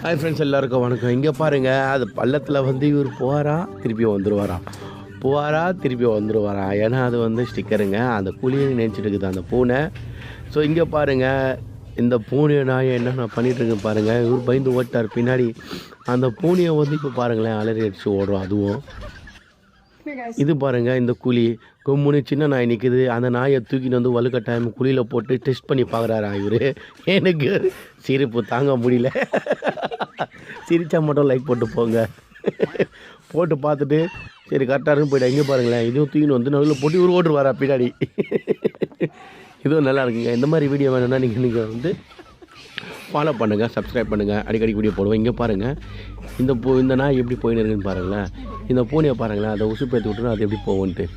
Hi friends, எல்லாருக்கும் வணக்கம். இங்கே பாருங்கள், அது பள்ளத்தில் வந்து இவர் போவாரா திருப்பி வந்துடுவாராம், போவாரா திருப்பி வந்துடுவாரா. ஏன்னா அது வந்து ஸ்டிக்கருங்க, அந்த குழியை நினச்சிட்டு இருக்குது அந்த பூனை. ஸோ இங்கே பாருங்கள், இந்த பூனையை நான் என்னென்ன பண்ணிகிட்ருக்கேன் பாருங்கள். இவர் பயந்து ஓட்டார் பின்னாடி. அந்த பூனையை வந்து இப்போ பாருங்களேன் அலறி அடித்து ஓடுறோம். அதுவும் இது பாருங்கள், இந்த குழி கொம்முன்னு சின்ன நாய் நிற்குது. அந்த நாயை தூக்கிட்டு வந்து வலுக்கட்டாயம் குழியில் போட்டு டெஸ்ட் பண்ணி பார்க்குறாரா இவர். எனக்கு சிரிப்பு தாங்க முடியல. சிரித்தா மட்டும் லைக் போட்டு போங்க. போட்டு பார்த்துட்டு சரி கரெக்டாக இருக்குன்னு போய்ட்டு இங்கே பாருங்களேன், இதுவும் தூக்கின்னு வந்து நடுவில் போட்டு இவர் ஓட்டுருவாரா பின்னாடி. இதுவும் நல்லா இருக்குங்க. இந்த மாதிரி வீடியோ வேணும்னா நீங்கள் வந்து ஃபாலோ பண்ணுங்கள், சப்ஸ்கிரைப் பண்ணுங்கள். அடிக்கடி வீடியோ போடுவோம். இங்கே பாருங்கள், இந்த நாய் எப்படி போயின்னு இருக்குன்னு பாருங்களேன். இந்த பூனையை பாருங்களேன், அதை உசு பேத்து விட்டுனா அது எப்படி போகும்ன்ட்டு.